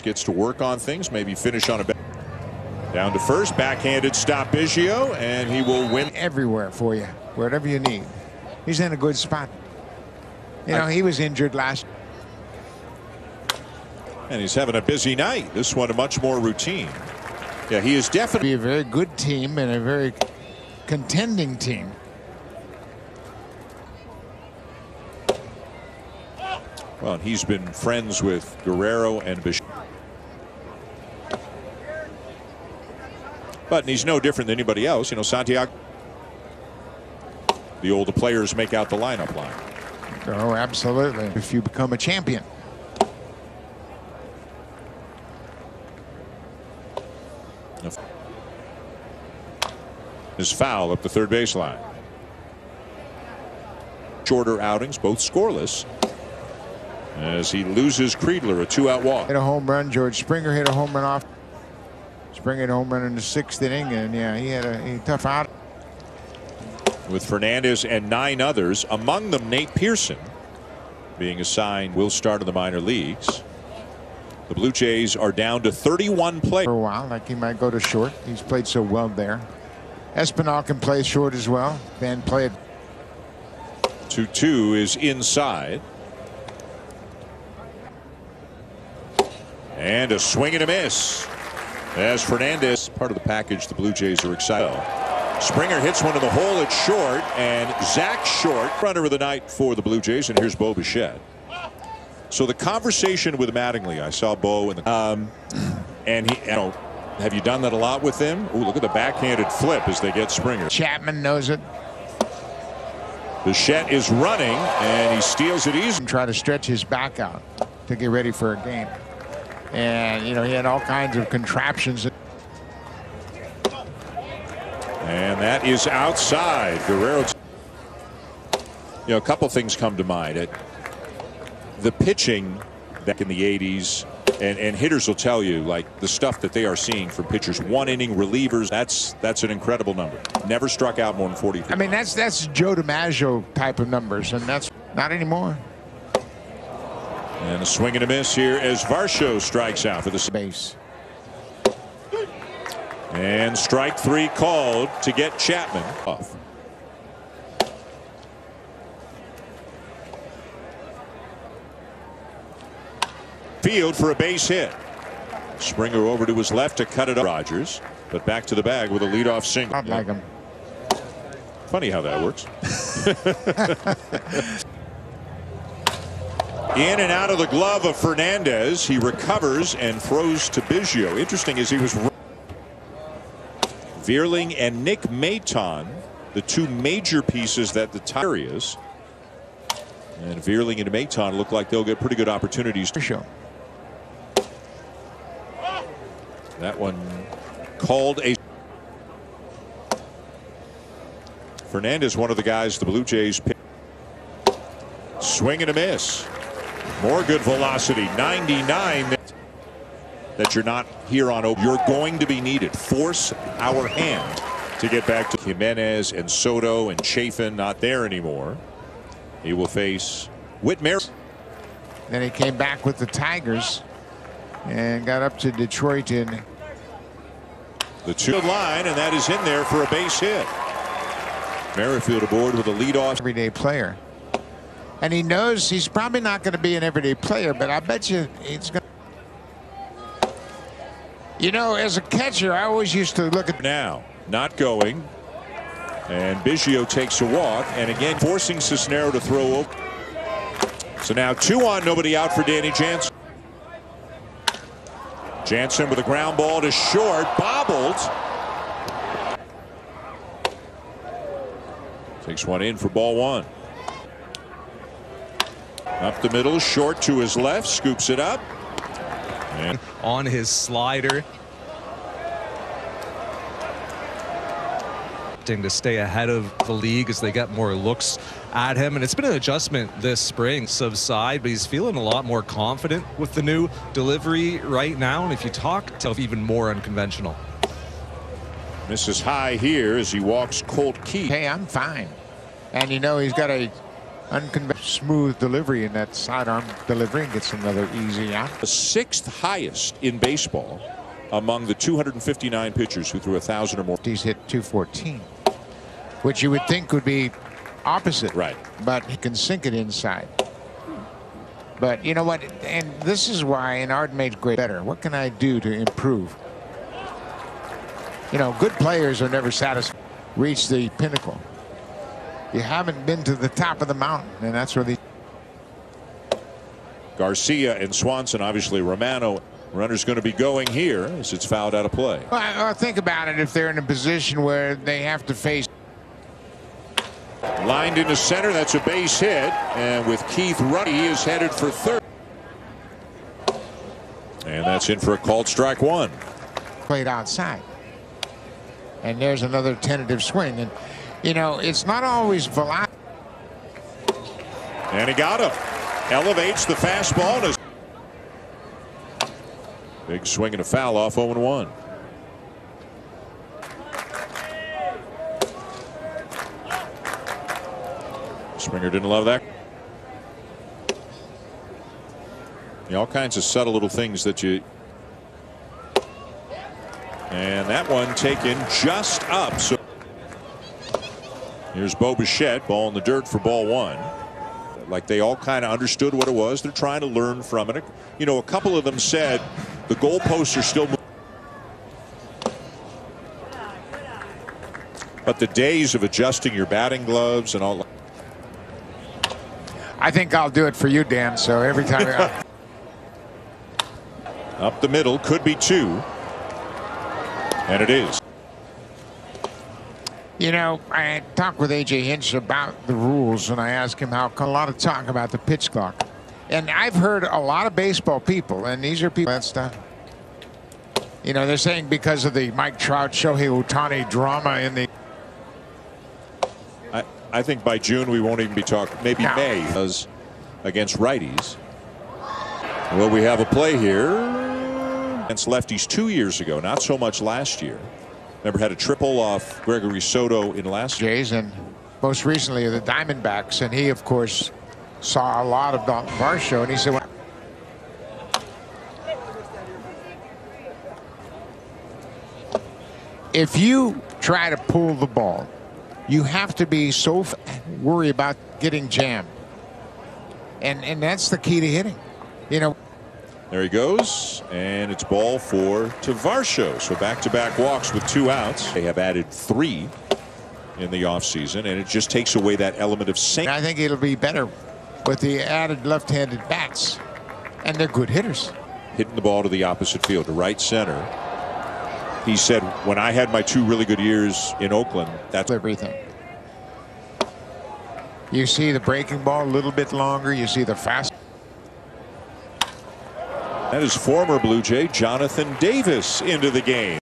gets to work on things, maybe finish on a down to first, backhanded stop Biggio, and he will win everywhere for you, wherever you need. He's in a good spot. You know, he was injured last. And he's having a busy night. This one a much more routine. Yeah, he is definitely a very good team and a very contending team. Well, he's been friends with Guerrero and Biggio. But he's no different than anybody else. You know, Santiago. The older players make out the lineup line. Oh, absolutely. If you become a champion. His foul up the third baseline. Shorter outings, both scoreless. As he loses Creedler, a 2-out walk. Hit a home run. George Springer hit a home run off. Springer hit a home run in the 6th inning, and yeah, he had a tough out. With Fernandez and 9 others, among them Nate Pearson, being assigned will start in the minor leagues. The Blue Jays are down to 31 players. For a while, like he might go to short. He's played so well there. Espinal can play short as well. Van played. 2-2 is inside. And a swing and a miss. As Fernandez, part of the package, the Blue Jays are excited. Springer hits one to the hole at short, and Zach Short, runner of the night for the Blue Jays, and here's Bo Bichette. So the conversation with Mattingly, I saw Bo in the and he, you know, have you done that a lot with them? Ooh, look at the backhanded flip as they get Springer. Chapman knows it. Bichette is running, and he steals it easy. Try to stretch his back out to get ready for a game. And, you know, he had all kinds of contraptions. And that is outside. Guerrero. You know, a couple things come to mind. The pitching back in the 80s, and hitters will tell you, like, the stuff that they are seeing from pitchers, 1-inning relievers, that's an incredible number. Never struck out more than 40. I mean, that's Joe DiMaggio type of numbers, and that's not anymore. And a swing and a miss here as Varsho strikes out for the base. And strike 3 called to get Chapman off. Field for a base hit. Springer over to his left to cut it up. Rogers, but back to the bag with a leadoff single. I'd like him. Funny how that works. In and out of the glove of Fernandez. He recovers and throws to Biggio. Interesting as he was. Vierling and Nick Maton, the 2 major pieces that the Tigers. And Vierling and Maton look like they'll get pretty good opportunities to show. That one called a. Fernandez, one of the guys the Blue Jays picked. Swing and a miss. More good velocity. 99. That you're not here on. You're going to be needed. Force our hand to get back to Jimenez and Soto and Chafin. Not there anymore. He will face Whitmer. Then he came back with the Tigers and got up to Detroit in the 2 line, and that is in there for a base hit. Merrifield aboard with a leadoff. Everyday player. And he knows he's probably not going to be an everyday player, but I bet you he's going to. You know, as a catcher, I always used to look at. Now, not going. And Biggio takes a walk, and again forcing Cisnero to throw open. So now 2 on, nobody out for Danny Jansen. Jansen with a ground ball to short, bobbled. Takes one in for ball 1. Up the middle, short to his left, scoops it up. And on his slider. To stay ahead of the league as they get more looks at him, and it's been an adjustment this spring. Subside, but he's feeling a lot more confident with the new delivery right now, and if you talk to even more unconventional. Misses high here as he walks Colt Key. Hey, I'm fine. And you know, he's got a smooth delivery in that sidearm delivery and gets another easy out. The 6th highest in baseball among the 259 pitchers who threw 1,000 or more. He's hit 214, which you would think would be opposite. Right. But he can sink it inside. But you know what? And this is why an art made great better. What can I do to improve? You know, good players are never satisfied. Reach the pinnacle. You haven't been to the top of the mountain, and that's where the Garcia and Swanson, obviously Romano. Runner's going to be going here as it's fouled out of play. Well, think about it. If they're in a position where they have to face. Lined into center, that's a base hit, and with Keith running, he is headed for third. And that's in for a called strike one. Played outside. And there's another tentative swing. And, you know, it's not always velocity. And he got him. Elevates the fastball. Big swing and a foul off 0-1. Springer didn't love that. All kinds of subtle little things that you. And that one taken just up. So here's Bo Bichette, ball in the dirt for ball one. Like they all kind of understood what it was. They're trying to learn from it. You know, a couple of them said the goalposts are still moving. But the days of adjusting your batting gloves and all. I think I'll do it for you, Dan. So every time. Up the middle, could be two. And it is. You know, I talked with A.J. Hinch about the rules, and I asked him how a lot of talk about the pitch clock. And I've heard a lot of baseball people, and these are people that stuff. You know, they're saying because of the Mike Trout, Shohei Ohtani drama in the. I think by June we won't even be talking. Maybe no. May, because against righties. Well, we have a play here against lefties 2 years ago, not so much last year. Remember, had a triple off Gregory Soto in last Jays, and most recently the Diamondbacks, and he, of course, saw a lot of Varsho, and he said, well, if you try to pull the ball, you have to be so worried about getting jammed, and that's the key to hitting. You know. There he goes, and it's ball four to Varsho. So back-to-back walks with 2 outs. They have added 3 in the offseason, and it just takes away that element of sync. I think it'll be better with the added left-handed bats, and they're good hitters. Hitting the ball to the opposite field, to right center. He said, when I had my 2 really good years in Oakland, that's everything. You see the breaking ball a little bit longer. You see the fast. That is former Blue Jay Jonathan Davis into the game.